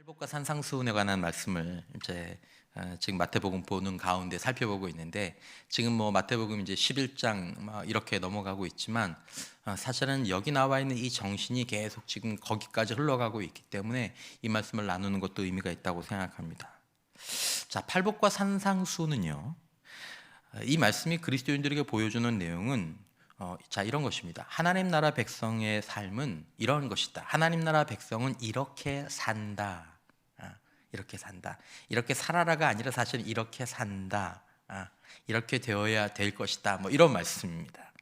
팔복과 산상수훈에 관한 말씀을 이제 지금 마태복음 보는 가운데 살펴보고 있는데, 지금 뭐 마태복음 이제 11장 막 이렇게 넘어가고 있지만 사실은 여기 나와 있는 이 정신이 계속 지금 거기까지 흘러가고 있기 때문에 이 말씀을 나누는 것도 의미가 있다고 생각합니다. 자, 팔복과 산상수훈은요, 이 말씀이 그리스도인들에게 보여주는 내용은 자, 이런 것입니다. 하나님 나라 백성의 삶은 이런 것이다. 하나님 나라 백성은 이렇게 산다. 이렇게 산다. 이렇게 살아라가 아니라 사실 이렇게 산다. 이렇게 되어야 될 것이다. 뭐 이런 말씀입니다.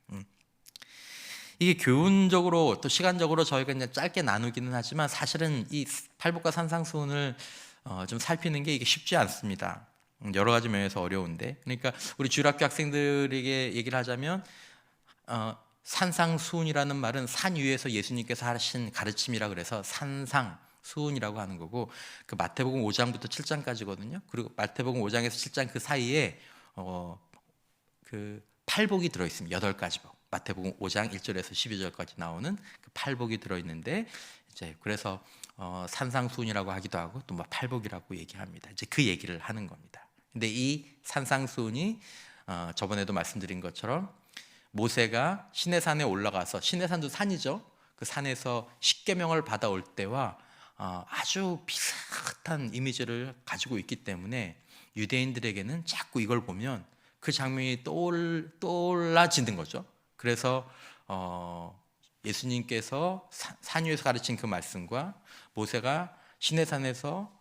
이게 교훈적으로 또 시간적으로 저희가 그냥 짧게 나누기는 하지만 사실은 이 팔복과 산상수훈을 좀 살피는 게 이게 쉽지 않습니다. 여러 가지 면에서 어려운데, 그러니까 우리 주일학교 학생들에게 얘기를 하자면 산상수훈이라는 말은 산 위에서 예수님께서 하신 가르침이라 그래서 산상수훈이라고 하는 거고, 그 마태복음 5장부터 7장까지거든요. 그리고 마태복음 5장에서 7장 그 사이에 그 팔복이 들어 있습니다. 8가지 복. 마태복음 5장 1절에서 12절까지 나오는 그 팔복이 들어 있는데, 이제 그래서 산상수훈이라고 하기도 하고 또 뭐 팔복이라고 얘기합니다. 이제 그 얘기를 하는 겁니다. 근데 이 산상수훈이 저번에도 말씀드린 것처럼 모세가 시내산에 올라가서, 시내산도 산이죠. 그 산에서 십계명을 받아올 때와 아주 비슷한 이미지를 가지고 있기 때문에 유대인들에게는 자꾸 이걸 보면 그 장면이 떠올라지는 거죠. 그래서 예수님께서 산 위에서 가르친 그 말씀과 모세가 시내산에서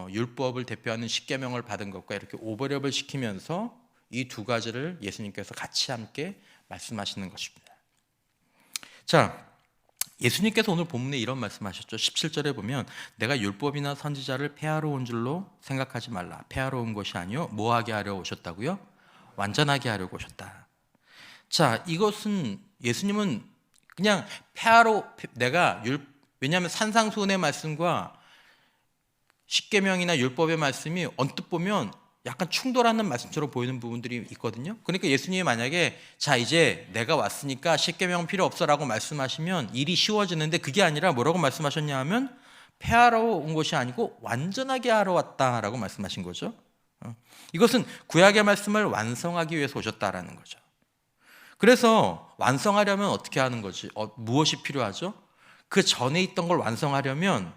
율법을 대표하는 십계명을 받은 것과 이렇게 오버랩을 시키면서 이 두 가지를 예수님께서 같이 함께 말씀하시는 것입니다. 자, 예수님께서 오늘 본문에 이런 말씀하셨죠. 17절에 보면 내가 율법이나 선지자를 폐하러 온 줄로 생각하지 말라. 폐하러 온 것이 아니요 뭐하게 하려 오셨다고요? 완전하게 하려고 오셨다. 자, 이것은 예수님은 그냥 왜냐하면 산상수훈의 말씀과 십계명이나 율법의 말씀이 언뜻 보면 약간 충돌하는 말씀처럼 보이는 부분들이 있거든요. 그러니까 예수님이 만약에 자 이제 내가 왔으니까 십계명 필요 없어라고 말씀하시면 일이 쉬워지는데, 그게 아니라 뭐라고 말씀하셨냐 하면 폐하러 온 것이 아니고 완전하게 하러 왔다라고 말씀하신 거죠. 이것은 구약의 말씀을 완성하기 위해서 오셨다라는 거죠. 그래서 완성하려면 어떻게 하는 거지? 무엇이 필요하죠? 그 전에 있던 걸 완성하려면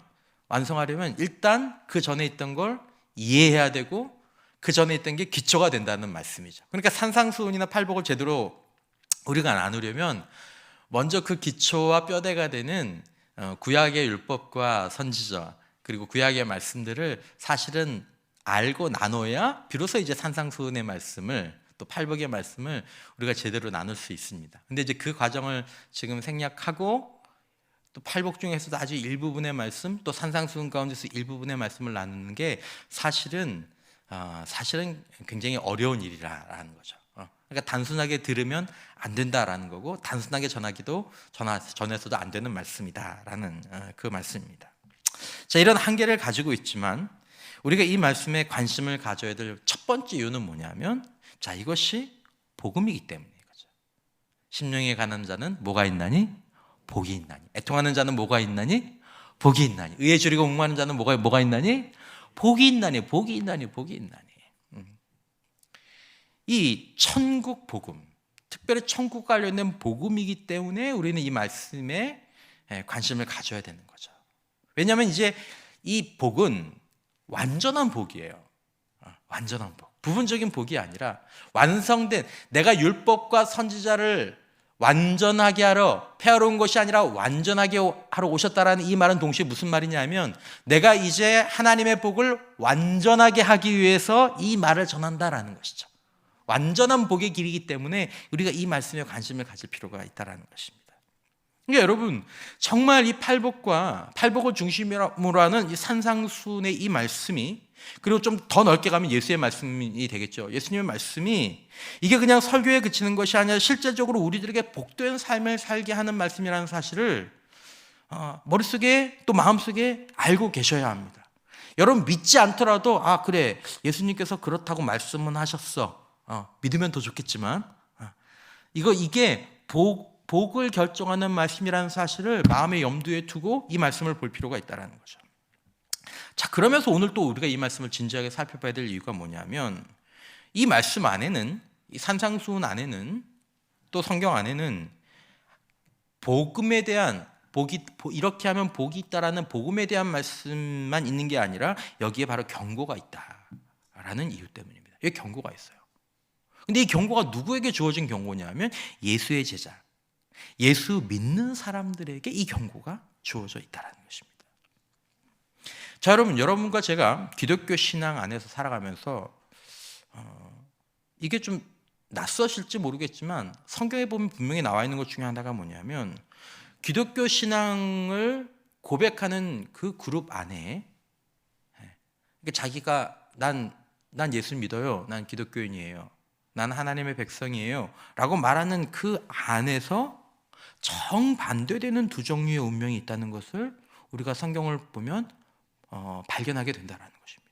일단 그 전에 있던 걸 이해해야 되고 그 전에 있던 게 기초가 된다는 말씀이죠. 그러니까 산상수훈이나 팔복을 제대로 우리가 나누려면 먼저 그 기초와 뼈대가 되는 구약의 율법과 선지자 그리고 구약의 말씀들을 사실은 알고 나눠야 비로소 이제 산상수훈의 말씀을 또 팔복의 말씀을 우리가 제대로 나눌 수 있습니다. 근데 이제 그 과정을 지금 생략하고 또 팔복 중에서도 아주 일부분의 말씀, 또 산상수훈 가운데서 일부분의 말씀을 나누는 게 사실은 굉장히 어려운 일이라는 거죠. 그러니까 단순하게 들으면 안 된다라는 거고, 단순하게 전해서도 안 되는 말씀이다라는 그 말씀입니다. 자, 이런 한계를 가지고 있지만 우리가 이 말씀에 관심을 가져야 될 첫 번째 이유는 뭐냐면, 자, 이것이 복음이기 때문인 거죠. 심령에 가는 자는 뭐가 있나니? 복이 있나니. 애통하는 자는 뭐가 있나니? 복이 있나니. 의에 줄이고 목마른 자는 뭐가 있나니? 복이 있나니. 복이 있나니. 복이 있나니. 이 천국 복음, 특별히 천국 관련된 복음이기 때문에 우리는 이 말씀에 관심을 가져야 되는 거죠. 왜냐하면 이제 이 복은 완전한 복이에요. 완전한 복. 부분적인 복이 아니라 완성된, 내가 율법과 선지자를 완전하게 폐하러 온 것이 아니라 완전하게 하러 오셨다라는 이 말은 동시에 무슨 말이냐면, 내가 이제 하나님의 복을 완전하게 하기 위해서 이 말을 전한다라는 것이죠. 완전한 복의 길이기 때문에 우리가 이 말씀에 관심을 가질 필요가 있다라는 것입니다. 그러니까 여러분, 정말 이 팔복을 중심으로 하는 이 산상수훈의 이 말씀이, 그리고 좀 더 넓게 가면 예수의 말씀이 되겠죠. 예수님의 말씀이 이게 그냥 설교에 그치는 것이 아니라 실제적으로 우리들에게 복된 삶을 살게 하는 말씀이라는 사실을 머릿속에 또 마음속에 알고 계셔야 합니다. 여러분, 믿지 않더라도 그래, 예수님께서 그렇다고 말씀은 하셨어, 믿으면 더 좋겠지만 이게 복을 결정하는 말씀이라는 사실을 마음의 염두에 두고 이 말씀을 볼 필요가 있다는 거죠. 자, 그러면서 오늘 또 우리가 이 말씀을 진지하게 살펴봐야 될 이유가 뭐냐면, 이 말씀 안에는, 이 산상수훈 안에는, 또 성경 안에는 복음에 대한 이렇게 하면 복이 있다라는 복음에 대한 말씀만 있는 게 아니라 여기에 바로 경고가 있다라는 이유 때문입니다. 여기 경고가 있어요. 근데 이 경고가 누구에게 주어진 경고냐면 예수의 제자, 예수 믿는 사람들에게 이 경고가 주어져 있다는 것입니다. 자, 여러분과 제가 기독교 신앙 안에서 살아가면서 이게 좀 낯서실지 모르겠지만 성경에 보면 분명히 나와 있는 것 중에 하나가 뭐냐면, 기독교 신앙을 고백하는 그 그룹 안에 자기가 난 예수 믿어요, 난 기독교인이에요, 난 하나님의 백성이에요 라고 말하는 그 안에서 정반대되는 두 종류의 운명이 있다는 것을 우리가 성경을 보면 발견하게 된다는 것입니다.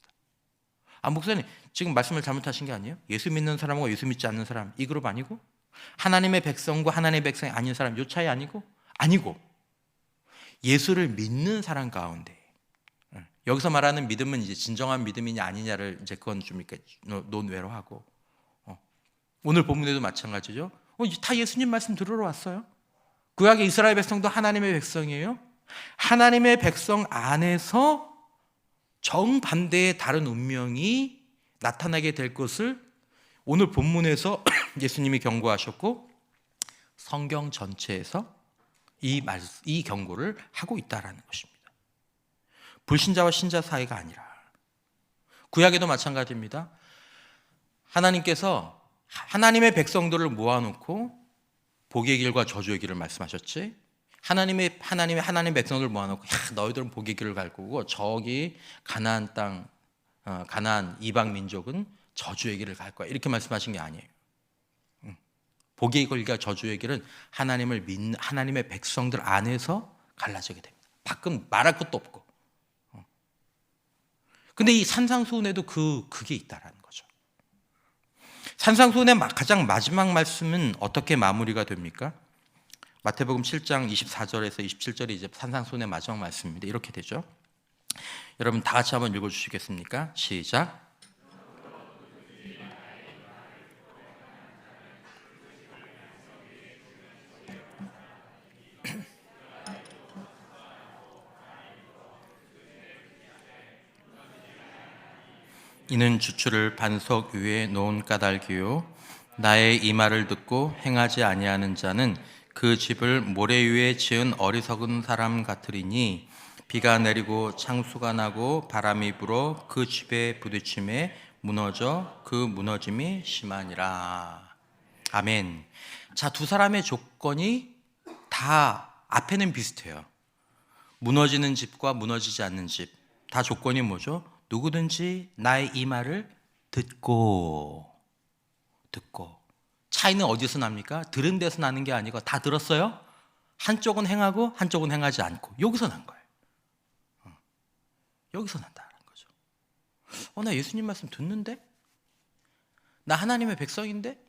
목사님, 지금 말씀을 잘못하신 게 아니에요? 예수 믿는 사람과 예수 믿지 않는 사람, 이 그룹 아니고, 하나님의 백성과 하나님의 백성이 아닌 사람, 이 차이 아니고, 예수를 믿는 사람 가운데, 여기서 말하는 믿음은 이제 진정한 믿음이냐 아니냐를 이제 그건 좀 이렇게 논외로 하고, 오늘 본문에도 마찬가지죠. 다 예수님 말씀 들으러 왔어요. 구약의 이스라엘 백성도 하나님의 백성이에요. 하나님의 백성 안에서 정반대의 다른 운명이 나타나게 될 것을 오늘 본문에서 예수님이 경고하셨고, 성경 전체에서 이 경고를 하고 있다는 것입니다. 불신자와 신자 사이가 아니라, 구약에도 마찬가지입니다. 하나님께서 하나님의 백성들을 모아놓고 복의 길과 저주의 길을 말씀하셨지, 하나님의 백성들을 모아놓고 너희들은 복의 길을 갈 거고 저기 가나안 땅, 가나안 이방 민족은 저주의 길을 갈 거야, 이렇게 말씀하신 게 아니에요. 복의 길과 저주의 길은 하나님을 믿는 하나님의 백성들 안에서 갈라지게 됩니다. 밖은 말할 것도 없고. 근데 이 산상수훈에도 그게 있다라는 거죠. 산상수훈의 가장 마지막 말씀은 어떻게 마무리가 됩니까? 마태복음 7장 24절에서 27절이 이제 산상수훈의 마지막 말씀입니다. 이렇게 되죠. 여러분 다 같이 한번 읽어주시겠습니까? 시작. 이는 주추를 반석 위에 놓은 까닭이요, 나의 이 말을 듣고 행하지 아니하는 자는 그 집을 모래 위에 지은 어리석은 사람 같으리니, 비가 내리고 창수가 나고 바람이 불어 그 집에 부딪힘에 무너져 그 무너짐이 심하니라. 아멘. 자, 두 사람의 조건이 다 앞에는 비슷해요. 무너지는 집과 무너지지 않는 집, 다 조건이 뭐죠? 누구든지 나의 이 말을 듣고. 차이는 어디서 납니까? 들은 데서 나는 게 아니고, 다 들었어요? 한쪽은 행하고 한쪽은 행하지 않고, 여기서 난 거예요. 여기서 난다는 거죠. 나 예수님 말씀 듣는데? 나 하나님의 백성인데?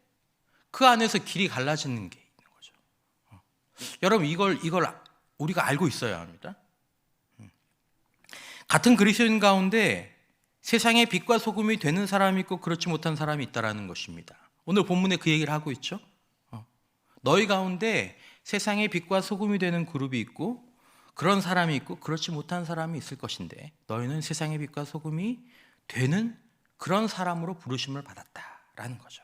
그 안에서 길이 갈라지는 게 있는 거죠. 여러분, 이걸 우리가 알고 있어야 합니다. 같은 그리스도인 가운데 세상의 빛과 소금이 되는 사람이 있고 그렇지 못한 사람이 있다는 것입니다. 오늘 본문에 그 얘기를 하고 있죠. 너희 가운데 세상의 빛과 소금이 되는 그룹이 있고 그런 사람이 있고 그렇지 못한 사람이 있을 것인데, 너희는 세상의 빛과 소금이 되는 그런 사람으로 부르심을 받았다라는 거죠.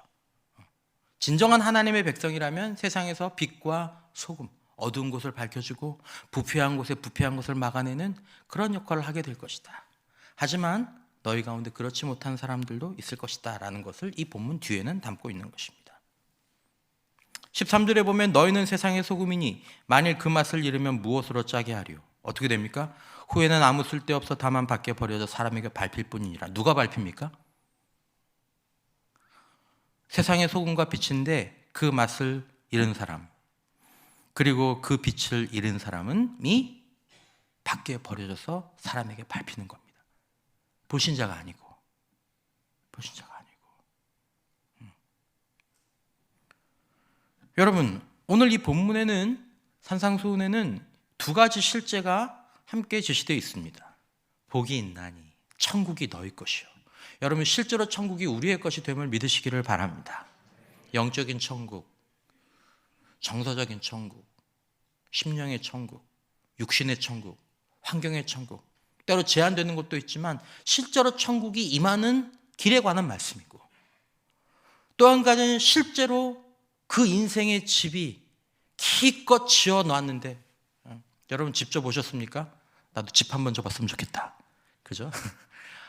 진정한 하나님의 백성이라면 세상에서 빛과 소금, 어두운 곳을 밝혀주고 부패한 곳에 부패한 것을 막아내는 그런 역할을 하게 될 것이다. 하지만 너희 가운데 그렇지 못한 사람들도 있을 것이다 라는 것을 이 본문 뒤에는 담고 있는 것입니다. 13절에 보면 너희는 세상의 소금이니 만일 그 맛을 잃으면 무엇으로 짜게 하리요? 어떻게 됩니까? 후에는 아무 쓸데없어 다만 밖에 버려져 사람에게 밟힐 뿐이니라. 누가 밟힙니까? 세상의 소금과 빛인데 그 맛을 잃은 사람, 그리고 그 빛을 잃은 사람은 밖에 버려져서 사람에게 밟히는 겁니다. 불신자가 아니고. 여러분, 오늘 이 본문에는, 산상수훈에는 두 가지 실제가 함께 제시되어 있습니다. 복이 있나니 천국이 너희 것이요. 여러분 실제로 천국이 우리의 것이 됨을 믿으시기를 바랍니다. 영적인 천국, 정서적인 천국, 심령의 천국, 육신의 천국, 환경의 천국, 때로 제한되는 것도 있지만 실제로 천국이 임하는 길에 관한 말씀이고, 또 한 가지는 실제로 그 인생의 집이 기껏 지어놨는데, 여러분 집 져보셨습니까? 나도 집 한번 져봤으면 좋겠다. 그죠?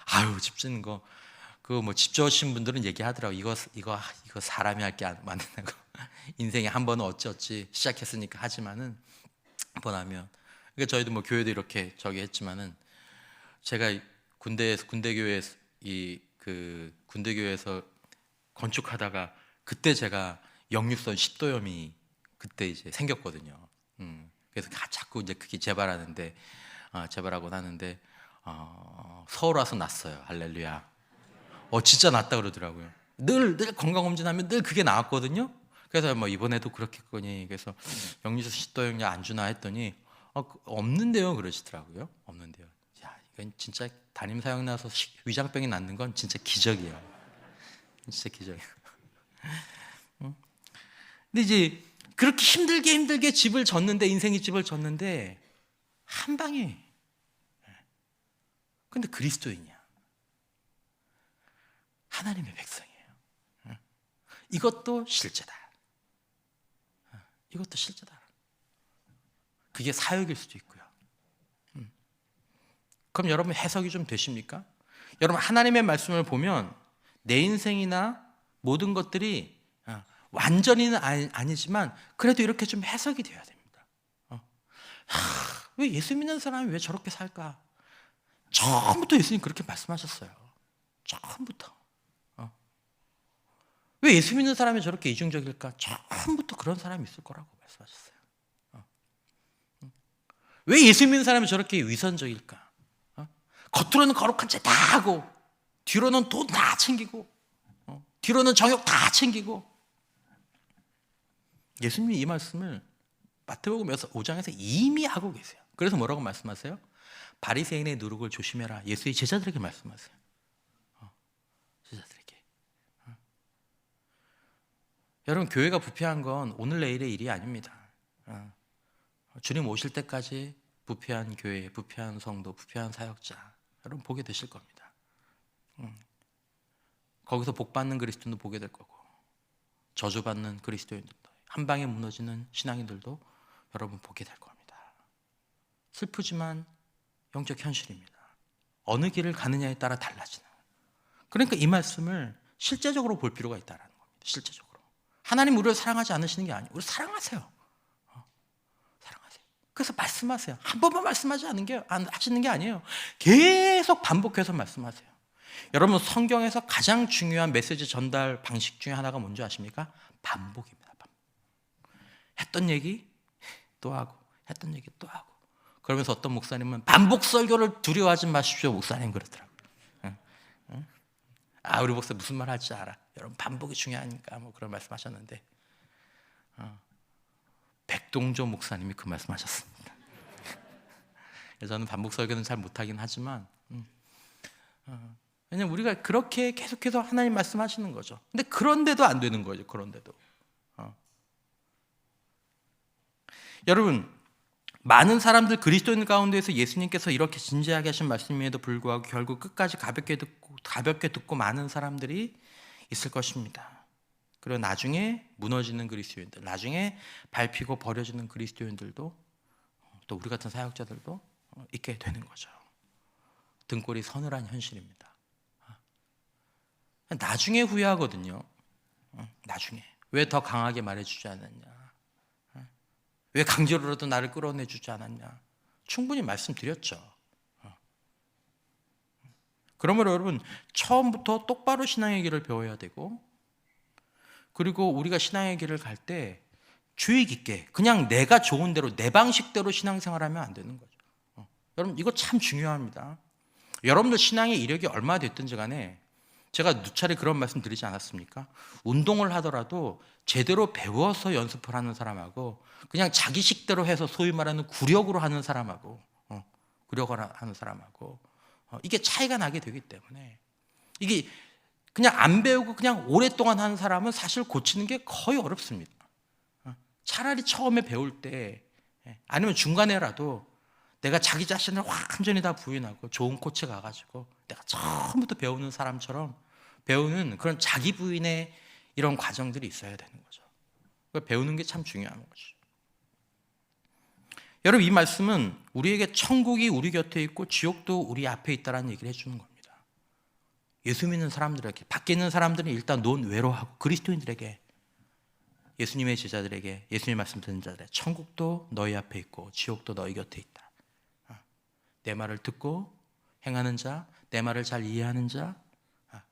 아유, 집 짓는 거, 그거 뭐 집 져오신 분들은 얘기하더라고. 이거 사람이 할 게 맞는다고. 인생에 한 번은 어찌어찌 시작했으니까 하지만은 한 번 하면. 그러니까 저희도 뭐 교회도 이렇게 저기 했지만은, 제가 군대교회에서 군대교회에서 건축하다가 그때 제가 역류성 식도염이 그때 이제 생겼거든요. 그래서 자꾸 이제 그게 재발하는데, 재발하곤 하는데, 서울 와서 났어요. 할렐루야. 진짜 낫다 그러더라고요. 늘 건강검진하면 늘 그게 나왔거든요. 그래서 뭐 이번에도 그렇겠거니. 그래서 역류성 식도염약 안 주나 했더니 없는데요 그러시더라고요. 없는데요. 야, 이건 진짜 담임 사역 나서 위장병이 낫는 건 진짜 기적이에요. 진짜 기적이에요. 근데 이제 그렇게 힘들게 집을 졌는데, 인생의 집을 졌는데 한 방에. 근데 그리스도인이야. 하나님의 백성이에요. 이것도 실제다. 이것도 실제다. 그게 사역일 수도 있고요. 그럼 여러분 해석이 좀 되십니까? 여러분 하나님의 말씀을 보면 내 인생이나 모든 것들이 완전히는 아니지만 그래도 이렇게 좀 해석이 되어야 됩니다. 왜 예수 믿는 사람이 왜 저렇게 살까? 처음부터 예수님 그렇게 말씀하셨어요. 처음부터. 왜 예수 믿는 사람이 저렇게 이중적일까? 처음부터 그런 사람이 있을 거라고 말씀하셨어요. 왜 예수 믿는 사람이 저렇게 위선적일까? 겉으로는 거룩한 짓 다 하고, 뒤로는 돈 다 챙기고, 뒤로는 정욕 다 챙기고. 예수님이 이 말씀을 마태복음 5장에서 이미 하고 계세요. 그래서 뭐라고 말씀하세요? 바리새인의 누룩을 조심해라. 예수의 제자들에게 말씀하세요. 제자들에게. 여러분 교회가 부패한 건 오늘 내일의 일이 아닙니다. 주님 오실 때까지 부패한 교회, 부패한 성도, 부패한 사역자 여러분 보게 되실 겁니다. 거기서 복받는 그리스도인도 보게 될 거고, 저주받는 그리스도인들도, 한 방에 무너지는 신앙인들도 여러분 보게 될 겁니다. 슬프지만 영적 현실입니다. 어느 길을 가느냐에 따라 달라지는. 그러니까 이 말씀을 실제적으로 볼 필요가 있다는 겁니다. 실제적으로. 하나님 우리를 사랑하지 않으시는 게 아니에요. 우리 사랑하세요. 사랑하세요. 그래서 말씀하세요. 한 번만 말씀하지 하시는 게 아니에요. 계속 반복해서 말씀하세요. 여러분 성경에서 가장 중요한 메시지 전달 방식 중에 하나가 뭔지 아십니까? 반복입니다. 반복. 했던 얘기 또 하고, 했던 얘기 또 하고. 그러면서 어떤 목사님은 반복 설교를 두려워하지 마십시오. 목사님 그러더라고요. 우리 목사 무슨 말 할지 알아. 여러분 반복이 중요하니까 뭐 그런 말씀하셨는데, 백동조 목사님이 그 말씀하셨습니다. 저는 반복 설교는 잘 못하긴 하지만, 왜냐면 우리가 그렇게 계속해서 하나님 말씀하시는 거죠. 근데 그런데도 안 되는 거죠. 그런데도. 여러분 많은 사람들 그리스도인 가운데에서 예수님께서 이렇게 진지하게 하신 말씀임에도 불구하고 결국 끝까지 가볍게 듣고 많은 사람들이 있을 것입니다. 그리고 나중에 무너지는 그리스도인들, 나중에 밟히고 버려지는 그리스도인들도, 또 우리 같은 사역자들도 있게 되는 거죠. 등골이 서늘한 현실입니다. 나중에 후회하거든요. 나중에 왜 더 강하게 말해주지 않았냐, 왜 강제로라도 나를 끌어내주지 않았냐. 충분히 말씀드렸죠. 그러므로 여러분 처음부터 똑바로 신앙의 길을 배워야 되고, 그리고 우리가 신앙의 길을 갈 때 주의 깊게 그냥 내가 좋은 대로 내 방식대로 신앙생활하면 안 되는 거죠. 여러분 이거 참 중요합니다. 여러분들 신앙의 이력이 얼마나 됐든지 간에 제가 누차례 그런 말씀 드리지 않았습니까? 운동을 하더라도 제대로 배워서 연습을 하는 사람하고 그냥 자기식대로 해서 소위 말하는 구력으로 하는 사람하고 이게 차이가 나게 되기 때문에 이게 그냥 안 배우고 그냥 오랫동안 하는 사람은 사실 고치는 게 거의 어렵습니다. 차라리 처음에 배울 때 아니면 중간에라도 내가 자기 자신을 완전히 다 부인하고 좋은 코치 가가지고 내가 처음부터 배우는 사람처럼 배우는 그런 자기 부인의 이런 과정들이 있어야 되는 거죠. 배우는 게 참 중요한 거죠. 여러분, 이 말씀은 우리에게 천국이 우리 곁에 있고 지옥도 우리 앞에 있다는 얘기를 해주는 겁니다. 예수 믿는 사람들에게, 밖에 있는 사람들은 일단 논외로하고 그리스도인들에게, 예수님의 제자들에게, 예수님의 말씀 듣는 자들에게 천국도 너희 앞에 있고 지옥도 너희 곁에 있다. 내 말을 듣고 행하는 자, 내 말을 잘 이해하는 자,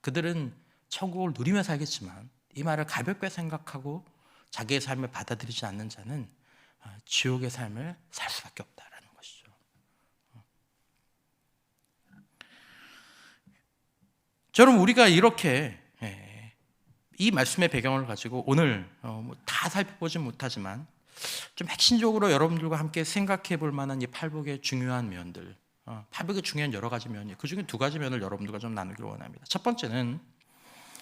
그들은 천국을 누리며 살겠지만 이 말을 가볍게 생각하고 자기의 삶을 받아들이지 않는 자는 지옥의 삶을 살 수밖에 없다라는 것이죠. 여러분, 우리가 이렇게 이 말씀의 배경을 가지고 오늘 다 살펴보지 못하지만 좀 핵심적으로 여러분들과 함께 생각해 볼 만한 이 팔복의 중요한 면들, 팔복의 중요한 여러 가지 면이, 그 중에 두 가지 면을 여러분들과 좀 나누기를 원합니다. 첫 번째는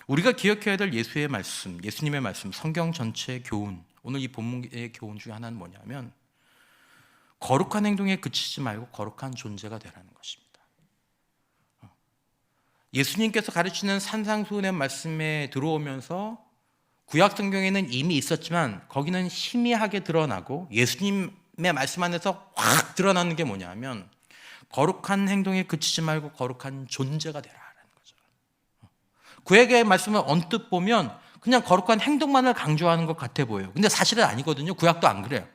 우리가 기억해야 될 예수의 말씀, 예수님의 말씀, 성경 전체의 교훈, 오늘 이 본문의 교훈 중에 하나는 뭐냐면 거룩한 행동에 그치지 말고 거룩한 존재가 되라는 것입니다. 예수님께서 가르치는 산상수훈의 말씀에 들어오면서 구약 성경에는 이미 있었지만 거기는 희미하게 드러나고 예수님의 말씀 안에서 확 드러나는 게 뭐냐면 거룩한 행동에 그치지 말고 거룩한 존재가 되라는 거죠. 구약의 말씀을 언뜻 보면 그냥 거룩한 행동만을 강조하는 것 같아 보여요. 근데 사실은 아니거든요. 구약도 안 그래요.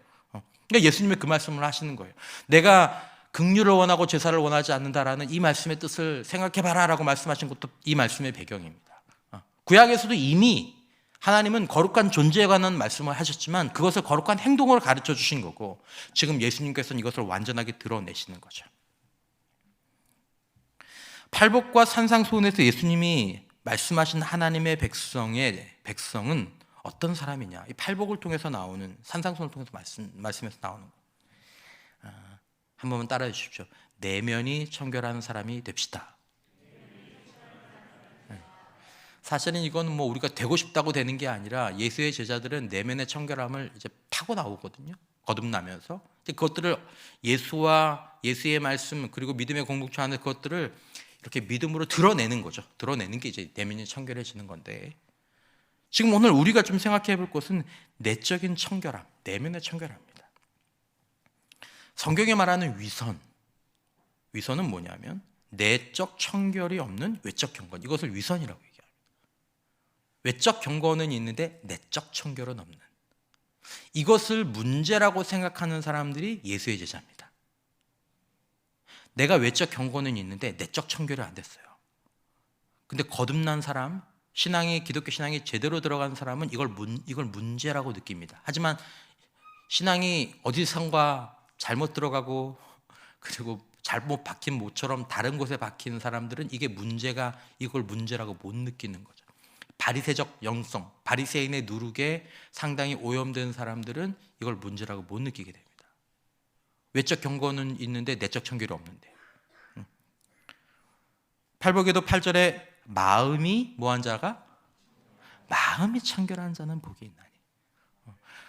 그러니까 예수님이 그 말씀을 하시는 거예요. 내가 긍휼을 원하고 제사를 원하지 않는다라는 이 말씀의 뜻을 생각해봐라 라고 말씀하신 것도 이 말씀의 배경입니다. 구약에서도 이미 하나님은 거룩한 존재에 관한 말씀을 하셨지만 그것을 거룩한 행동으로 가르쳐 주신 거고 지금 예수님께서는 이것을 완전하게 드러내시는 거죠. 팔복과 산상수훈에서 예수님이 말씀하신 하나님의 백성은 어떤 사람이냐? 이 팔복을 통해서 나오는, 산상수훈을 통해서 말씀에서 나오는 거. 한 번만 따라해 주십시오. 내면이 청결한 사람이 됩시다. 사실은 이건 뭐 우리가 되고 싶다고 되는 게 아니라 예수의 제자들은 내면의 청결함을 이제 파고 나오거든요. 거듭나면서 그것들을 예수와 예수의 말씀 그리고 믿음의 공동체 안에 그것들을 이렇게 믿음으로 드러내는 거죠. 드러내는 게 이제 내면이 청결해지는 건데 지금 오늘 우리가 좀 생각해 볼 것은 내적인 청결함, 내면의 청결함입니다. 성경에 말하는 위선은 뭐냐면 내적 청결이 없는 외적 경건, 이것을 위선이라고 얘기합니다. 외적 경건은 있는데 내적 청결은 없는, 이것을 문제라고 생각하는 사람들이 예수의 제자입니다. 내가 외적 경건은 있는데 내적 청결이 안 됐어요. 근데 거듭난 사람, 기독교 신앙이 제대로 들어간 사람은 이걸 문제라고 느낍니다. 하지만 신앙이 어디선가 잘못 들어가고 그리고 잘못 박힌 모처럼 다른 곳에 박히는 사람들은 이걸 문제라고 못 느끼는 거죠. 바리새적 영성, 바리새인의 누룩에 상당히 오염된 사람들은 이걸 문제라고 못 느끼게 됩니다. 외적 경건은 있는데 내적 청결이 없는데. 팔복에도 8절에 마음이 뭐한 자가? 마음이 청결한 자는 복이 있나니.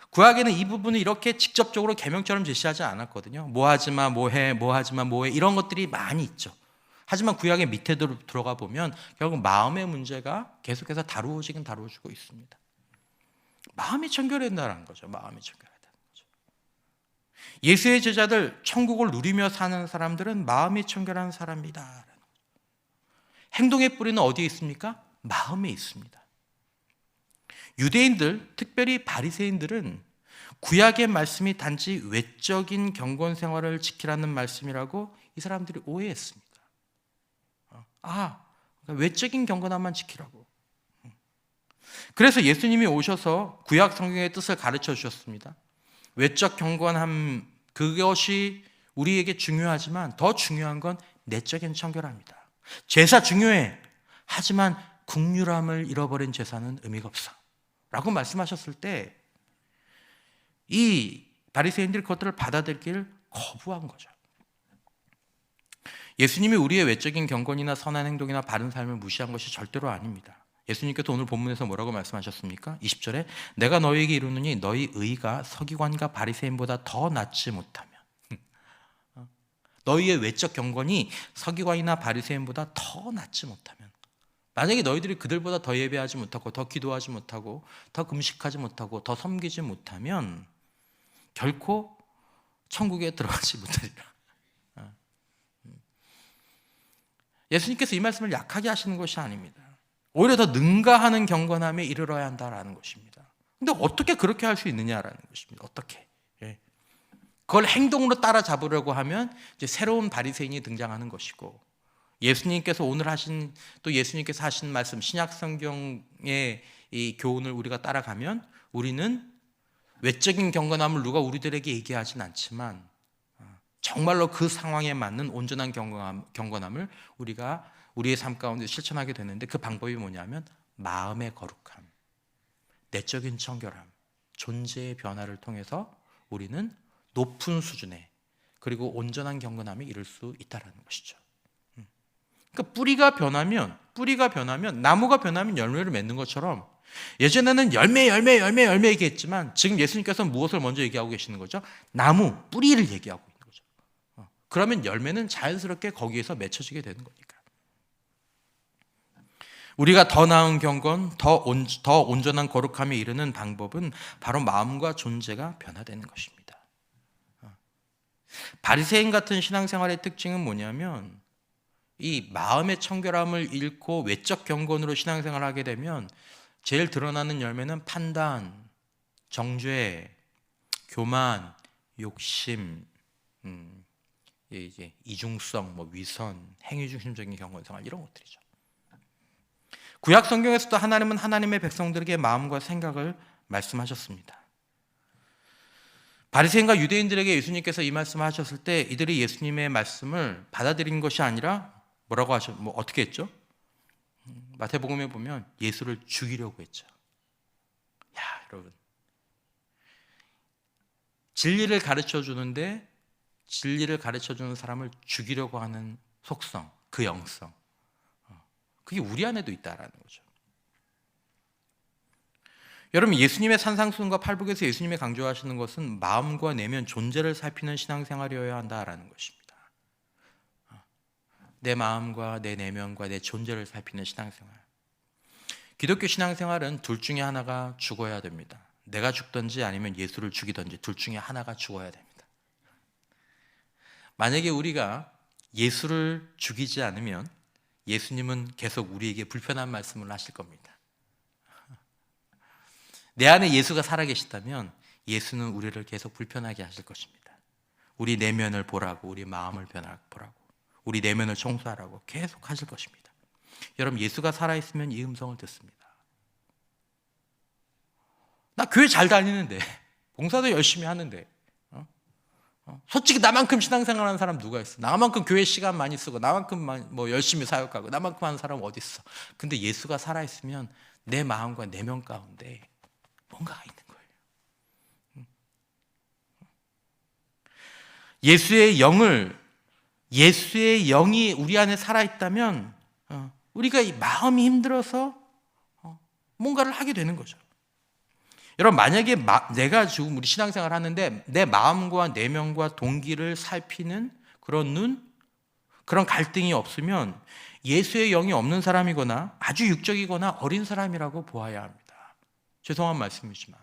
구약에는 이 부분을 이렇게 직접적으로 계명처럼 제시하지 않았거든요. 뭐 하지마, 뭐해, 뭐 하지마, 뭐해, 이런 것들이 많이 있죠. 하지만 구약의 밑에 들어가 보면 결국 마음의 문제가 계속해서 다루어지고 있습니다. 마음이 청결해진다는 거죠. 마음이 청결하다는 거죠. 예수의 제자들, 천국을 누리며 사는 사람들은 마음이 청결한 사람이다. 행동의 뿌리는 어디에 있습니까? 마음에 있습니다. 유대인들, 특별히 바리새인들은 구약의 말씀이 단지 외적인 경건 생활을 지키라는 말씀이라고 이 사람들이 오해했습니다. 외적인 경건함만 지키라고. 그래서 예수님이 오셔서 구약 성경의 뜻을 가르쳐 주셨습니다. 외적 경건함, 그것이 우리에게 중요하지만 더 중요한 건 내적인 청결함이다. 제사 중요해. 하지만 긍휼함을 잃어버린 제사는 의미가 없어 라고 말씀하셨을 때 이 바리새인들이 그것들을 받아들이기를 거부한 거죠. 예수님이 우리의 외적인 경건이나 선한 행동이나 바른 삶을 무시한 것이 절대로 아닙니다. 예수님께서 오늘 본문에서 뭐라고 말씀하셨습니까? 20절에 내가 너희에게 이르노니 너희 의가 서기관과 바리새인보다 더 낫지 못하면 너희의 외적 경건이 서기관이나 바리새인보다 더 낫지 못하면 만약에 너희들이 그들보다 더 예배하지 못하고 더 기도하지 못하고 더 금식하지 못하고 더 섬기지 못하면 결코 천국에 들어가지 못하리라. 예수님께서 이 말씀을 약하게 하시는 것이 아닙니다. 오히려 더 능가하는 경건함에 이르러야 한다라는 것입니다. 근데 어떻게 그렇게 할 수 있느냐라는 것입니다. 어떻게? 그걸 행동으로 따라잡으려고 하면 이제 새로운 바리새인이 등장하는 것이고, 예수님께서 오늘 하신, 또 예수님께서 하신 말씀 신약 성경의 이 교훈을 우리가 따라가면 우리는 외적인 경건함을 누가 우리들에게 얘기하진 않지만 정말로 그 상황에 맞는 온전한 경건함을 우리가 우리의 삶 가운데 실천하게 되는데, 그 방법이 뭐냐면 마음의 거룩함, 내적인 청결함, 존재의 변화를 통해서 우리는 높은 수준의 그리고 온전한 경건함에 이를 수 있다는 것이죠. 그러니까 뿌리가 변하면 나무가 변하면 열매를 맺는 것처럼, 예전에는 열매 얘기했지만 지금 예수님께서는 무엇을 먼저 얘기하고 계시는 거죠? 나무, 뿌리를 얘기하고 있는 거죠. 그러면 열매는 자연스럽게 거기에서 맺혀지게 되는 거니까. 우리가 더 나은 경건, 더 온전한 거룩함에 이르는 방법은 바로 마음과 존재가 변화되는 것입니다. 바리새인 같은 신앙생활의 특징은 뭐냐면, 이 마음의 청결함을 잃고 외적 경건으로 신앙생활을 하게 되면 제일 드러나는 열매는 판단, 정죄, 교만, 욕심, 이제 이중성, 위선, 행위중심적인 경건생활, 이런 것들이죠. 구약 성경에서도 하나님은 하나님의 백성들에게 마음과 생각을 말씀하셨습니다. 바리새인과 유대인들에게 예수님께서 이 말씀을 하셨을 때 이들이 예수님의 말씀을 받아들인 것이 아니라 뭐라고 어떻게 했죠? 마태복음에 보면 예수를 죽이려고 했죠. 야, 여러분, 진리를 가르쳐 주는데 진리를 가르쳐 주는 사람을 죽이려고 하는 속성, 그 영성, 그게 우리 안에도 있다라는 거죠. 여러분, 예수님의 산상수훈과 팔복에서 예수님이 강조하시는 것은 마음과 내면, 존재를 살피는 신앙생활이어야 한다라는 것입니다. 내 마음과 내 내면과 내 존재를 살피는 신앙생활. 기독교 신앙생활은 둘 중에 하나가 죽어야 됩니다. 내가 죽든지 아니면 예수를 죽이든지 둘 중에 하나가 죽어야 됩니다. 만약에 우리가 예수를 죽이지 않으면 예수님은 계속 우리에게 불편한 말씀을 하실 겁니다. 내 안에 예수가 살아계시다면 예수는 우리를 계속 불편하게 하실 것입니다. 우리 내면을 보라고, 우리 마음을 보라고, 우리 내면을 청소하라고 계속 하실 것입니다. 여러분, 예수가 살아있으면 이 음성을 듣습니다. 나 교회 잘 다니는데, 봉사도 열심히 하는데, 솔직히 나만큼 신앙생활하는 사람 누가 있어? 나만큼 교회 시간 많이 쓰고 나만큼 열심히 사역하고 나만큼 하는 사람 어디 있어? 근데 예수가 살아있으면 내 마음과 내면 가운데 뭔가가 있는 거예요. 예수의 영이 우리 안에 살아있다면 우리가 이 마음이 힘들어서 뭔가를 하게 되는 거죠. 여러분, 만약에 내가 지금 우리 신앙생활 하는데 내 마음과 내면과 동기를 살피는 그런 눈, 그런 갈등이 없으면 예수의 영이 없는 사람이거나 아주 육적이거나 어린 사람이라고 보아야 합니다. 죄송한 말씀이지만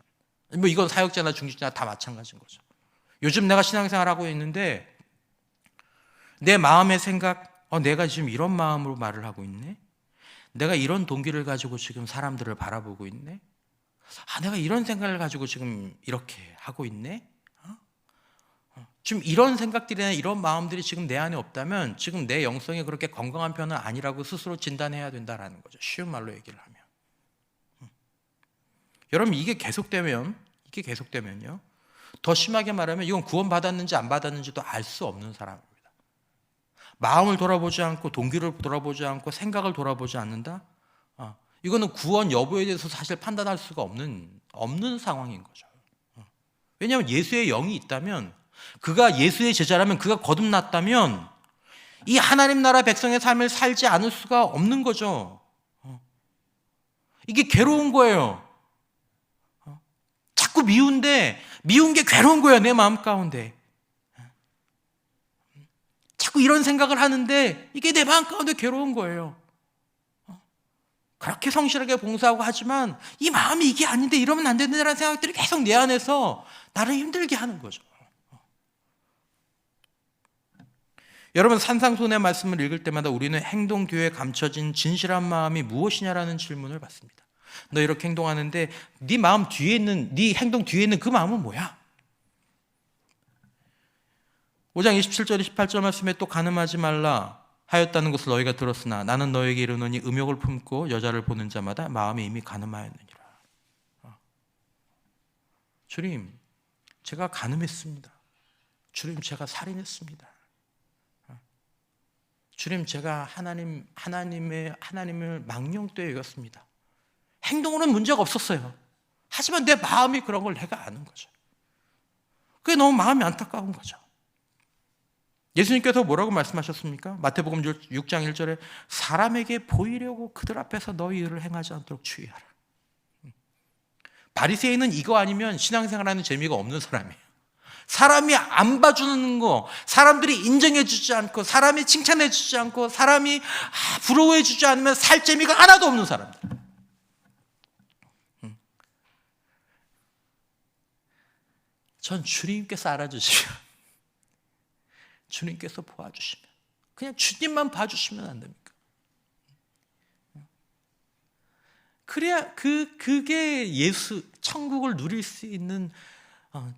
이건 사역자나 중직자나 다 마찬가지인 거죠. 요즘 내가 신앙생활하고 있는데 내 마음의 생각, 내가 지금 이런 마음으로 말을 하고 있네? 내가 이런 동기를 가지고 지금 사람들을 바라보고 있네? 내가 이런 생각을 가지고 지금 이렇게 하고 있네? 지금 이런 생각들이나 이런 마음들이 지금 내 안에 없다면 지금 내 영성이 그렇게 건강한 편은 아니라고 스스로 진단해야 된다는 거죠. 쉬운 말로 얘기를 하면. 여러분, 이게 계속되면요, 더 심하게 말하면 이건 구원받았는지 안 받았는지도 알 수 없는 사람입니다. 마음을 돌아보지 않고 동기를 돌아보지 않고 생각을 돌아보지 않는다? 이거는 구원 여부에 대해서 사실 판단할 수가 없는 상황인 거죠. 왜냐하면 예수의 영이 있다면, 그가 예수의 제자라면, 그가 거듭났다면 이 하나님 나라 백성의 삶을 살지 않을 수가 없는 거죠. 이게 괴로운 거예요. 자꾸 미운 게 괴로운 거예요, 내 마음 가운데. 자꾸 이런 생각을 하는데 이게 내 마음 가운데 괴로운 거예요. 그렇게 성실하게 봉사하고 하지만 이 마음이 이게 아닌데 이러면 안 된다는 생각들이 계속 내 안에서 나를 힘들게 하는 거죠. 여러분, 산상수훈의 말씀을 읽을 때마다 우리는 행동 뒤에 감춰진 진실한 마음이 무엇이냐라는 질문을 받습니다. 너 이렇게 행동하는데 네 마음 뒤에 있는, 네 행동 뒤에 있는 그 마음은 뭐야? 5장 27절 28절 말씀에 또 간음하지 말라 하였다는 것을 너희가 들었으나 나는 너에게 이르노니 음욕을 품고 여자를 보는 자마다 마음이 이미 간음하였느니라. 주님, 제가 간음했습니다. 주님, 제가 살인했습니다. 주님, 제가 하나님을 망령되이 여겼습니다. 행동으로는 문제가 없었어요. 하지만 내 마음이 그런 걸 내가 아는 거죠. 그게 너무 마음이 안타까운 거죠. 예수님께서 뭐라고 말씀하셨습니까? 마태복음 6장 1절에 사람에게 보이려고 그들 앞에서 너희 일을 행하지 않도록 주의하라. 바리새인은 이거 아니면 신앙생활하는 재미가 없는 사람이에요. 사람이 안 봐주는 거, 사람들이 인정해 주지 않고, 사람이 칭찬해 주지 않고, 사람이 부러워해 주지 않으면 살 재미가 하나도 없는 사람들. 전 주님께서 알아주시면, 주님께서 보아주시면, 그냥 주님만 봐주시면 안 됩니까? 그래야 그게 천국을 누릴 수 있는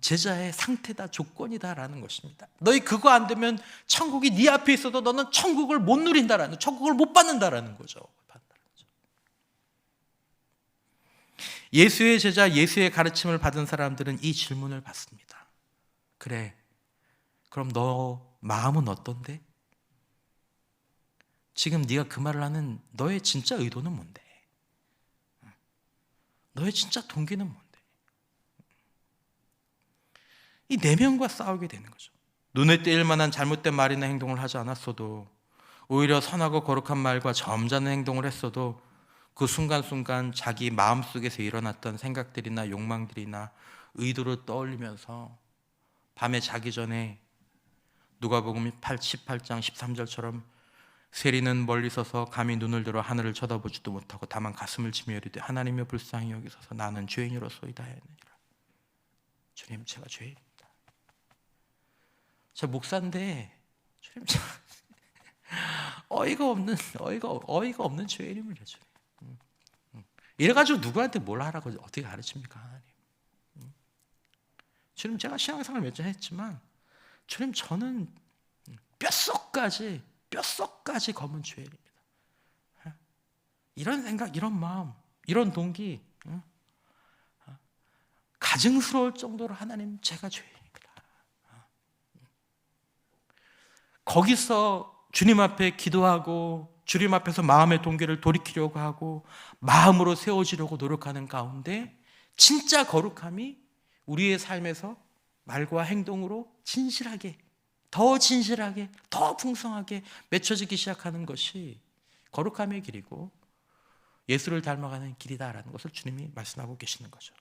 제자의 상태다, 조건이다라는 것입니다. 너희 그거 안 되면 천국이 네 앞에 있어도 너는 천국을 못 누린다라는, 천국을 못 받는다라는 거죠. 예수의 제자, 예수의 가르침을 받은 사람들은 이 질문을 받습니다. 그래, 그럼 너 마음은 어떤데? 지금 네가 그 말을 하는 너의 진짜 의도는 뭔데? 너의 진짜 동기는 뭔데? 이 내면과 싸우게 되는 거죠. 눈에 띄일 만한 잘못된 말이나 행동을 하지 않았어도, 오히려 선하고 거룩한 말과 점잖은 행동을 했어도 그 순간순간 자기 마음속에서 일어났던 생각들이나 욕망들이나 의도를 떠올리면서 밤에 자기 전에 누가복음 18장 13절처럼 세리는 멀리 서서 감히 눈을 들어 하늘을 쳐다보지도 못하고 다만 가슴을 치며 이르되 하나님의 불쌍히 여기소서 나는 죄인으로소이다 했느니라. 주님, 제가 죄인입니다. 저 목사인데 주님, 저 어이가 없는 죄인입니다. 주님. 이래가지고 누구한테 뭘 하라고 어떻게 가르칩니까, 하나님? 주님, 제가 신앙생활 몇 년 했지만 주님, 저는 뼛속까지 검은 죄인입니다. 이런 생각, 이런 마음, 이런 동기 가증스러울 정도로 하나님, 제가 죄인입니다. 거기서 주님 앞에 기도하고 주님 앞에서 마음의 동기를 돌이키려고 하고 마음으로 세워지려고 노력하는 가운데 진짜 거룩함이 우리의 삶에서 말과 행동으로 진실하게, 더 풍성하게 맺혀지기 시작하는 것이 거룩함의 길이고 예수를 닮아가는 길이다라는 것을 주님이 말씀하고 계시는 거죠.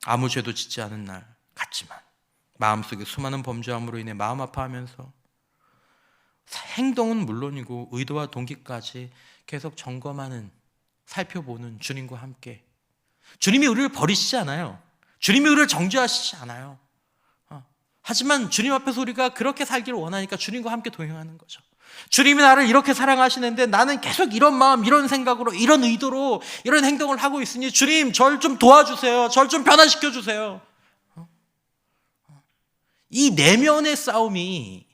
아무 죄도 짓지 않은 날 같지만 마음속에 수많은 범죄함으로 인해 마음 아파하면서 행동은 물론이고 의도와 동기까지 계속 점검하는, 살펴보는 주님과 함께, 주님이 우리를 버리시지 않아요. 주님이 우리를 정죄하시지 않아요. 하지만 주님 앞에서 우리가 그렇게 살기를 원하니까 주님과 함께 동행하는 거죠. 주님이 나를 이렇게 사랑하시는데 나는 계속 이런 마음, 이런 생각으로, 이런 의도로 이런 행동을 하고 있으니 주님, 절 좀 도와주세요. 절 좀 변화시켜 주세요. 이 내면의 싸움이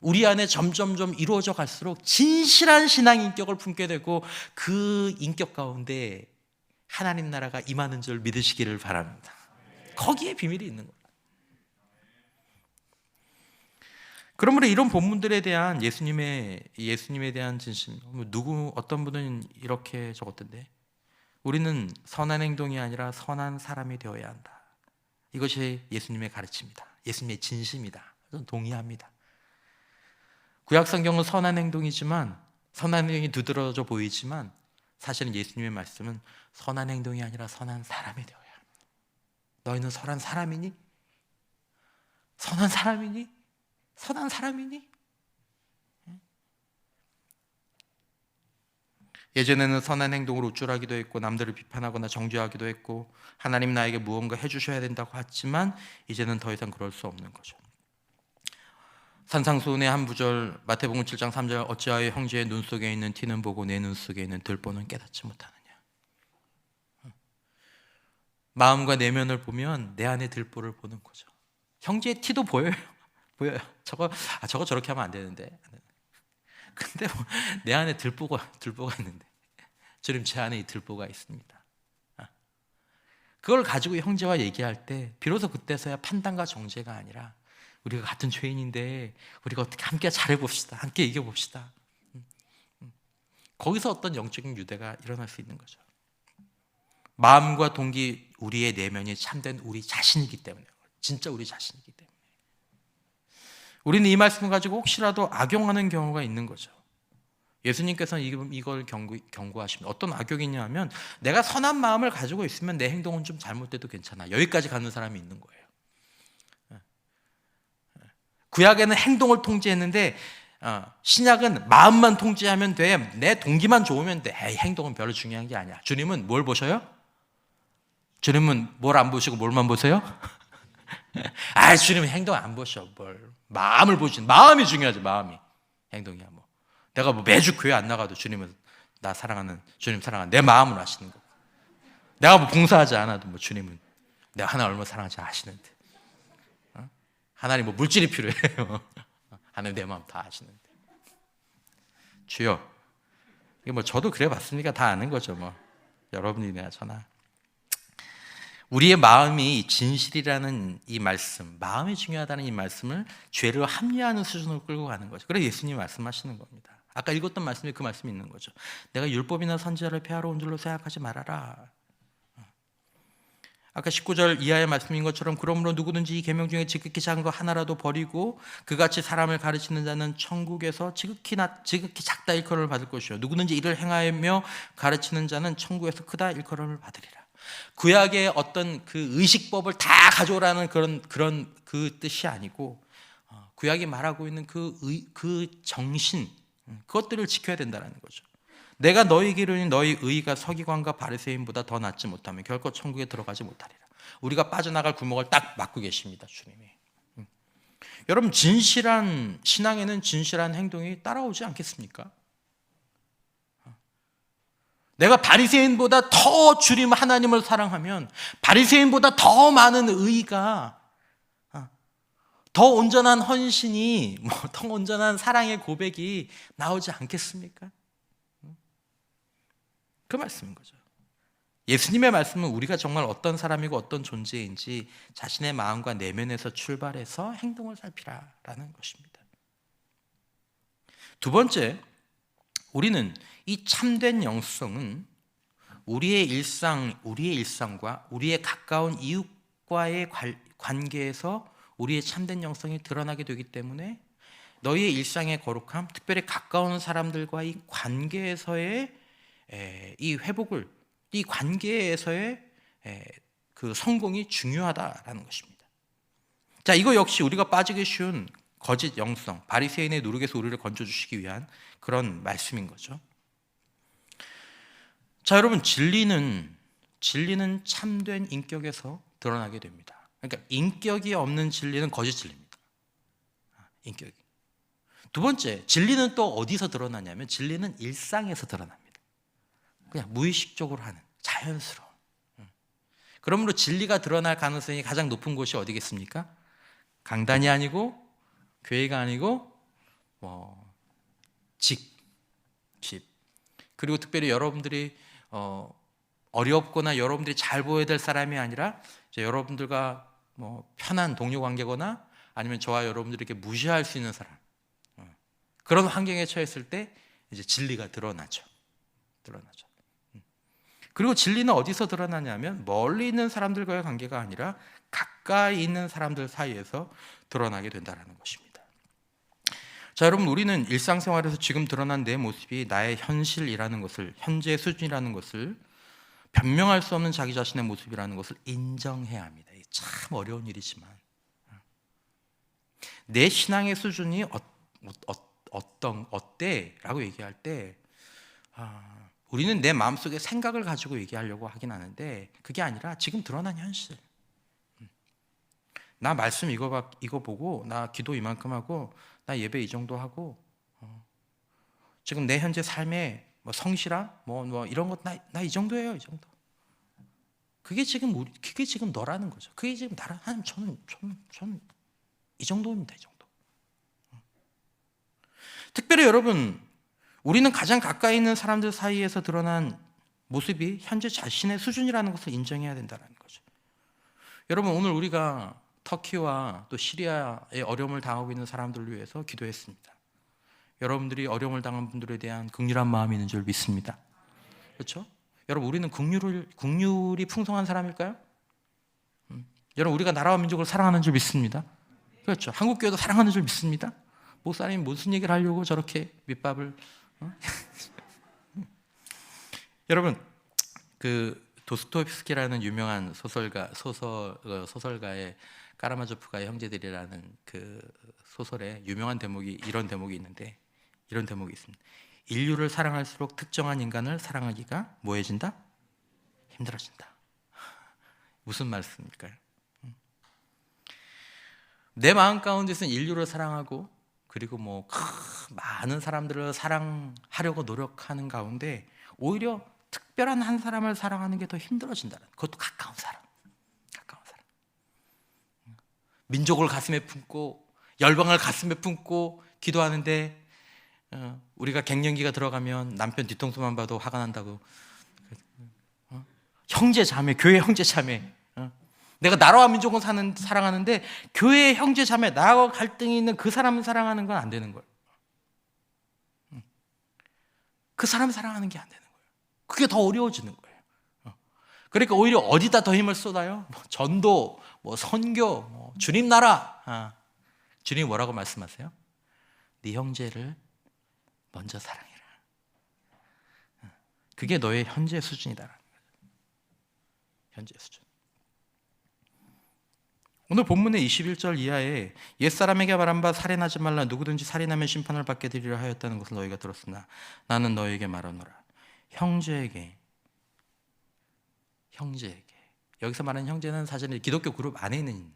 우리 안에 점점점 이루어져 갈수록 진실한 신앙 인격을 품게 되고 그 인격 가운데 하나님 나라가 임하는 줄 믿으시기를 바랍니다. 거기에 비밀이 있는 거예요. 그러므로 이런 본문들에 대한 예수님에 대한 진심, 어떤 분은 이렇게 적었던데, 우리는 선한 행동이 아니라 선한 사람이 되어야 한다. 이것이 예수님의 가르침이다. 예수님의 진심이다. 저는 동의합니다. 구약 성경은 선한 행동이지만, 선한 행동이 두드러져 보이지만 사실은 예수님의 말씀은 선한 행동이 아니라 선한 사람이 되어야 합니다. 너희는 선한 사람이니? 선한 사람이니? 선한 사람이니? 예전에는 선한 행동으로 우쭐하기도 했고 남들을 비판하거나 정죄하기도 했고 하나님 나에게 무언가 해주셔야 된다고 했지만 이제는 더 이상 그럴 수 없는 거죠. 산상수훈의 한 구절, 마태복음 7장 3절, 어찌하여 형제의 눈 속에 있는 티는 보고 내 눈 속에 있는 들보는 깨닫지 못하느냐. 마음과 내면을 보면 내 안에 들보를 보는 거죠. 형제의 티도 보여요. 보여요. 저거 저렇게 하면 안 되는데. 근데 내 안에 들보가 있는데, 주님 제 안에 이 들보가 있습니다. 그걸 가지고 형제와 얘기할 때 비로소 그때서야 판단과 정죄가 아니라 우리가 같은 죄인인데 우리가 어떻게 함께 잘해봅시다, 함께 이겨봅시다. 거기서 어떤 영적인 유대가 일어날 수 있는 거죠. 마음과 동기, 우리의 내면이 참된 우리 자신이기 때문에, 진짜 우리 자신이기 때문에 우리는 이 말씀을 가지고 혹시라도 악용하는 경우가 있는 거죠. 예수님께서는 이걸 경고하십니다. 어떤 악용이냐 하면 내가 선한 마음을 가지고 있으면 내 행동은 좀 잘못돼도 괜찮아, 여기까지 가는 사람이 있는 거예요. 구약에는 행동을 통제했는데 신약은 마음만 통제하면 돼, 내 동기만 좋으면 돼. 에이, 행동은 별로 중요한 게 아니야. 주님은 뭘 보셔요? 주님은 뭘 안 보시고 뭘만 보세요? 주님은 행동 안 보셔. 뭘 마음을 보시는, 마음이 중요하지. 마음이, 행동이야. 뭐 내가 매주 교회 안 나가도 주님은 나 사랑하는, 주님 사랑하는 내 마음을 아시는 거고, 내가 봉사하지 않아도 주님은 내가 하나님 얼마나 사랑하지 아시는데, 하나님 물질이 필요해요. 하나님 내 마음 다 아시는데. 주여, 이게 저도 그래 봤으니까 다 아는 거죠. 여러분이나 저나. 우리의 마음이 진실이라는 이 말씀, 마음이 중요하다는 이 말씀을 죄를 합리화하는 수준으로 끌고 가는 거죠. 그래서 예수님이 말씀하시는 겁니다. 아까 읽었던 말씀에 그 말씀이 있는 거죠. 내가 율법이나 선지자를 폐하러 온 줄로 생각하지 말아라. 아까 19절 이하의 말씀인 것처럼, 그러므로 누구든지 이 계명 중에 지극히 작은 거 하나라도 버리고 그같이 사람을 가르치는 자는 천국에서 지극히 작다 일컬음을 받을 것이요, 누구든지 이를 행하며 가르치는 자는 천국에서 크다 일컬음을 받으리라. 구약의 어떤 그 의식법을 다 가져오라는 그런 그 뜻이 아니고, 구약이 말하고 있는 그 정신, 그것들을 지켜야 된다는 거죠. 내가 너희에게 이르니 너희 의가 서기관과 바리새인보다 더 낫지 못하면 결코 천국에 들어가지 못하리라. 우리가 빠져나갈 구멍을 딱 막고 계십니다, 주님이. 여러분, 진실한 신앙에는 진실한 행동이 따라오지 않겠습니까? 내가 바리새인보다 더 주님 하나님을 사랑하면 바리새인보다 더 많은 의가, 더 온전한 헌신이, 더 온전한 사랑의 고백이 나오지 않겠습니까? 그 말씀인 거죠. 예수님의 말씀은 우리가 정말 어떤 사람이고 어떤 존재인지 자신의 마음과 내면에서 출발해서 행동을 살피라라는 것입니다. 두 번째, 우리는 이 참된 영성은 우리의 일상과 우리의 가까운 이웃과의 관계에서 우리의 참된 영성이 드러나게 되기 때문에 너희의 일상의 거룩함, 특별히 가까운 사람들과의 관계에서의 이 회복을, 이 관계에서의 그 성공이 중요하다라는 것입니다. 자, 이거 역시 우리가 빠지기 쉬운 거짓 영성, 바리새인의 누룩에서 우리를 건져주시기 위한 그런 말씀인 거죠. 자, 여러분, 진리는 참된 인격에서 드러나게 됩니다. 그러니까 인격이 없는 진리는 거짓 진리입니다. 인격이. 두 번째, 진리는 또 어디서 드러나냐면 진리는 일상에서 드러납니다. 그냥 무의식적으로 하는, 자연스러운. 그러므로 진리가 드러날 가능성이 가장 높은 곳이 어디겠습니까? 강단이 아니고, 교회가 아니고, 집. 그리고 특별히 여러분들이 어렵거나 여러분들이 잘 보여야 될 사람이 아니라 이제 여러분들과 편한 동료 관계거나 아니면 저와 여러분들이 이렇게 무시할 수 있는 사람, 그런 환경에 처했을 때 이제 진리가 드러나죠. 그리고 진리는 어디서 드러나냐면 멀리 있는 사람들과의 관계가 아니라 가까이 있는 사람들 사이에서 드러나게 된다는 것입니다. 자, 여러분, 우리는 일상생활에서 지금 드러난 내 모습이 나의 현실이라는 것을, 현재 수준이라는 것을, 변명할 수 없는 자기 자신의 모습이라는 것을 인정해야 합니다. 이게 참 어려운 일이지만, 내 신앙의 수준이 어때? 라고 얘기할 때 우리는 내 마음속에 생각을 가지고 얘기하려고 하긴 하는데, 그게 아니라 지금 드러난 현실. 나 말씀 이거 보고, 나 기도 이만큼 하고, 나 예배 이 정도 하고, 지금 내 현재 삶의 뭐 성실함, 뭐 이런 것, 나 이 정도예요, 이 정도. 그게 지금 너라는 거죠. 그게 지금 나라. 하나님, 저는 이 정도입니다, 이 정도. 특별히 여러분, 우리는 가장 가까이 있는 사람들 사이에서 드러난 모습이 현재 자신의 수준이라는 것을 인정해야 된다는 거죠. 여러분, 오늘 우리가 터키와 또 시리아의 어려움을 당하고 있는 사람들을 위해서 기도했습니다. 여러분들이 어려움을 당한 분들에 대한 긍휼한 마음이 있는 줄 믿습니다. 그렇죠? 여러분, 우리는 긍휼이 풍성한 사람일까요? 여러분, 우리가 나라와 민족을 사랑하는 줄 믿습니다. 그렇죠? 한국교회도 사랑하는 줄 믿습니다. 목사님이 무슨 얘기를 하려고 저렇게 밑밥을 여러분, 그 도스토옙스키라는 유명한 소설가의 까라마조프가의 형제들이라는 그 소설에 유명한 대목이 이런 대목이 있는데, 이런 대목이 있습니다. 인류를 사랑할수록 특정한 인간을 사랑하기가 뭐해진다? 힘들어진다. 무슨 말씀일까요? 내 마음 가운데서는 인류를 사랑하고, 그리고 뭐 많은 사람들을 사랑하려고 노력하는 가운데 오히려 특별한 한 사람을 사랑하는 게 더 힘들어진다는, 그것도 가까운 사람. 민족을 가슴에 품고 열방을 가슴에 품고 기도하는데, 우리가 갱년기가 들어가면 남편 뒤통수만 봐도 화가 난다고. 형제 자매, 교회 형제 자매, 내가 나라와 민족을 사랑하는데 교회의 형제 자매, 나하고 갈등이 있는 그 사람을 사랑하는 건 안 되는 거예요. 그 사람을 사랑하는 게 안 되는 거예요. 그게 더 어려워지는 거예요. 그러니까 오히려 어디다 더 힘을 쏟아요? 뭐 전도, 뭐 선교, 뭐 주님 나라. 주님이 뭐라고 말씀하세요? 네 형제를 먼저 사랑해라. 그게 너의 현재 수준이다라는 거예요. 현재 수준. 오늘 본문의 21절 이하에 옛사람에게 말한 바 살인하지 말라, 누구든지 살인하면 심판을 받게 되리라 하였다는 것을 너희가 들었으나 나는 너희에게 말하노라. 형제에게. 여기서 말하는 형제는 사실은 기독교 그룹 안에 있는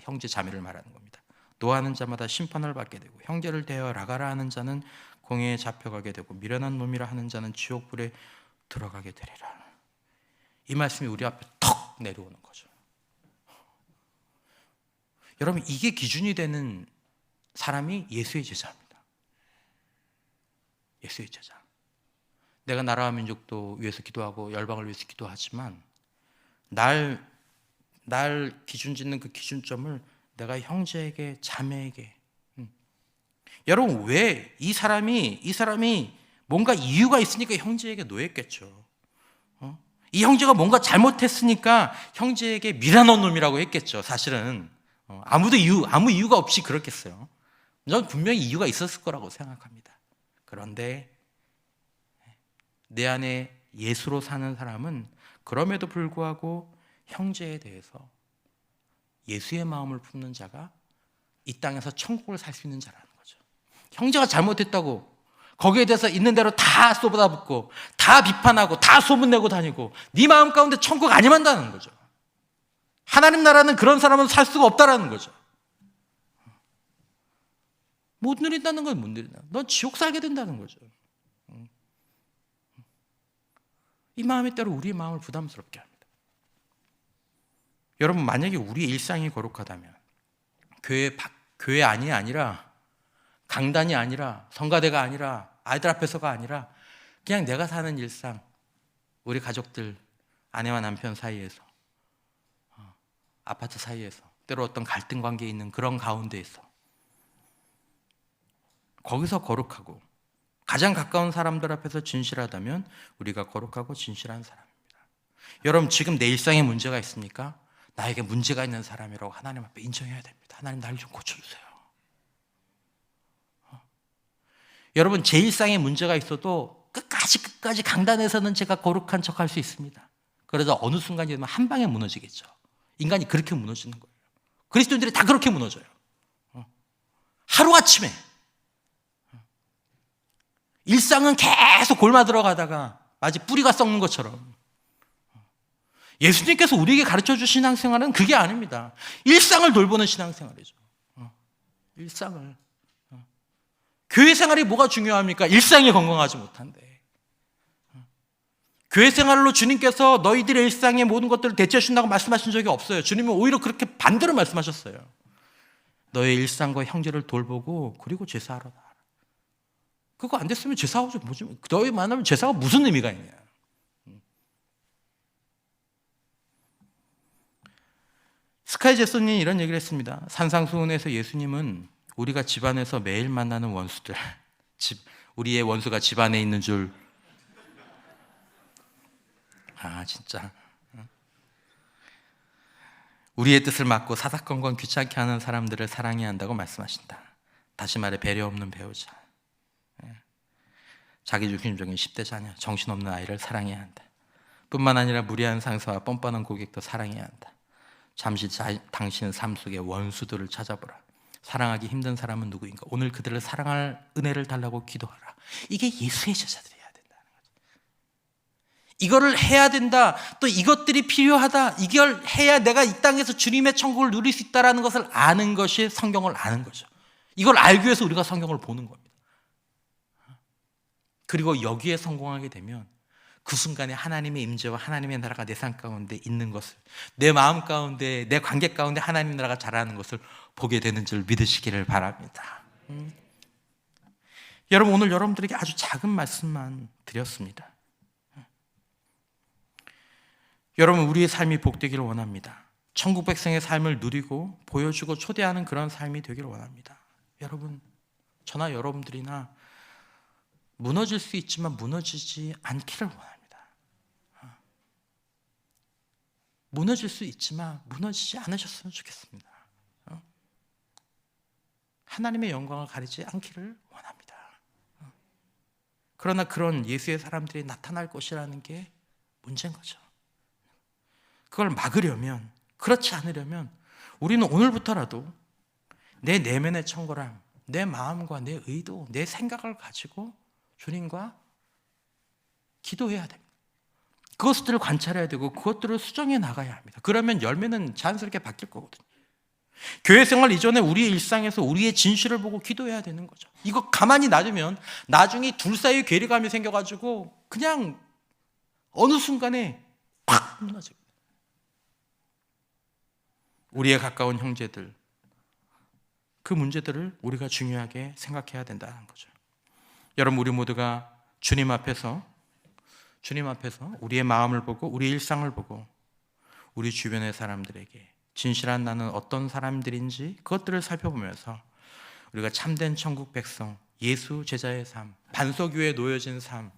형제 자매를 말하는 겁니다. 노하는 자마다 심판을 받게 되고, 형제를 대하여 라가라 하는 자는 공회에 잡혀가게 되고, 미련한 놈이라 하는 자는 지옥불에 들어가게 되리라. 이 말씀이 우리 앞에 턱 내려오는 거죠. 여러분, 이게 기준이 되는 사람이 예수의 제자입니다. 예수의 제자. 내가 나라와 민족도 위해서 기도하고 열방을 위해서 기도하지만 날 기준 짓는 그 기준점을 내가 형제에게, 자매에게. 여러분, 왜 이 사람이 뭔가 이유가 있으니까 형제에게 노했겠죠. 이 형제가 뭔가 잘못했으니까 형제에게 미련한 놈이라고 했겠죠. 사실은 아무 이유가 없이 그렇겠어요. 저는 분명히 이유가 있었을 거라고 생각합니다. 그런데 내 안에 예수로 사는 사람은 그럼에도 불구하고 형제에 대해서 예수의 마음을 품는 자가 이 땅에서 천국을 살 수 있는 자라는 거죠. 형제가 잘못했다고 거기에 대해서 있는 대로 다 쏟아붓고 다 비판하고 다 소문내고 다니고 네 마음 가운데 천국 아니만다는 거죠. 하나님 나라는 그런 사람은 살 수가 없다라는 거죠. 못 누린다는 건 못 누린다. 넌 지옥 살게 된다는 거죠. 이 마음이 때로 우리의 마음을 부담스럽게 합니다. 여러분, 만약에 우리의 일상이 거룩하다면 교회 안이 아니라, 강단이 아니라, 성가대가 아니라, 아이들 앞에서가 아니라 그냥 내가 사는 일상, 우리 가족들, 아내와 남편 사이에서, 아파트 사이에서, 때로 어떤 갈등 관계에 있는 그런 가운데에서, 거기서 거룩하고 가장 가까운 사람들 앞에서 진실하다면 우리가 거룩하고 진실한 사람입니다. 여러분, 지금 내 일상에 문제가 있습니까? 나에게 문제가 있는 사람이라고 하나님 앞에 인정해야 됩니다. 하나님, 나를 좀 고쳐주세요. 여러분, 제 일상에 문제가 있어도 끝까지 강단에서는 제가 거룩한 척할 수 있습니다. 그러다 어느 순간이 되면 한 방에 무너지겠죠. 인간이 그렇게 무너지는 거예요. 그리스도인들이 다 그렇게 무너져요. 하루아침에. 일상은 계속 골마 들어가다가 마치 뿌리가 썩는 것처럼. 예수님께서 우리에게 가르쳐준 신앙생활은 그게 아닙니다. 일상을 돌보는 신앙생활이죠. 일상을. 교회 생활이 뭐가 중요합니까? 일상이 건강하지 못한데. 교회 생활로 주님께서 너희들의 일상의 모든 것들을 대체해 준다고 말씀하신 적이 없어요. 주님은 오히려 그렇게 반대로 말씀하셨어요. 너의 일상과 형제를 돌보고 그리고 제사하라. 그거 안 됐으면 제사하죠. 너희 만나면 제사가 무슨 의미가 있냐. 스카이 제소님이 이런 얘기를 했습니다. 산상수훈에서 예수님은 우리가 집안에서 매일 만나는 원수들, 우리의 원수가 집안에 있는 줄. 진짜. 우리의 뜻을 막고 사사건건 귀찮게 하는 사람들을 사랑해야 한다고 말씀하신다. 다시 말해 배려 없는 배우자, 자기중심적인 10대 자녀, 정신없는 아이를 사랑해야 한다. 뿐만 아니라 무리한 상사와 뻔뻔한 고객도 사랑해야 한다. 잠시 당신의 삶 속에 원수들을 찾아보라. 사랑하기 힘든 사람은 누구인가? 오늘 그들을 사랑할 은혜를 달라고 기도하라. 이게 예수의 제자들이 해야 된다는 거죠. 이거를 해야 된다. 또 이것들이 필요하다. 이걸 해야 내가 이 땅에서 주님의 천국을 누릴 수 있다는 것을 아는 것이 성경을 아는 거죠. 이걸 알기 위해서 우리가 성경을 보는 겁니다. 그리고 여기에 성공하게 되면 그 순간에 하나님의 임재와 하나님의 나라가 내 삶 가운데 있는 것을, 내 마음 가운데, 내 관계 가운데 하나님의 나라가 자라는 것을 보게 되는 줄 믿으시기를 바랍니다. 여러분, 오늘 여러분들에게 아주 작은 말씀만 드렸습니다. 여러분, 우리의 삶이 복되기를 원합니다. 천국 백성의 삶을 누리고 보여주고 초대하는 그런 삶이 되기를 원합니다. 여러분, 저나 여러분들이나 무너질 수 있지만 무너지지 않기를 원합니다. 무너질 수 있지만 무너지지 않으셨으면 좋겠습니다. 하나님의 영광을 가리지 않기를 원합니다. 그러나 그런 예수의 사람들이 나타날 것이라는 게 문제인 거죠. 그걸 막으려면, 그렇지 않으려면 우리는 오늘부터라도 내 내면의 청결함, 내 마음과 내 의도, 내 생각을 가지고 주님과 기도해야 됩니다. 그것들을 관찰해야 되고 그것들을 수정해 나가야 합니다. 그러면 열매는 자연스럽게 바뀔 거거든요. 교회 생활 이전에 우리의 일상에서 우리의 진실을 보고 기도해야 되는 거죠. 이거 가만히 놔두면 나중에 둘 사이에 괴리감이 생겨가지고 그냥 어느 순간에 팍 무너집니다. 우리의 가까운 형제들, 그 문제들을 우리가 중요하게 생각해야 된다는 거죠. 여러분, 우리 모두가 주님 앞에서 우리의 마음을 보고 우리의 일상을 보고 우리 주변의 사람들에게 진실한 나는 어떤 사람들인지 그것들을 살펴보면서 우리가 참된 천국 백성, 예수 제자의 삶, 반석 위에 놓여진 삶,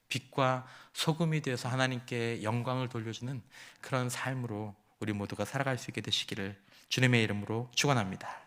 빛과 소금이 되어서 하나님께 영광을 돌려주는 그런 삶으로 우리 모두가 살아갈 수 있게 되시기를 주님의 이름으로 축원합니다.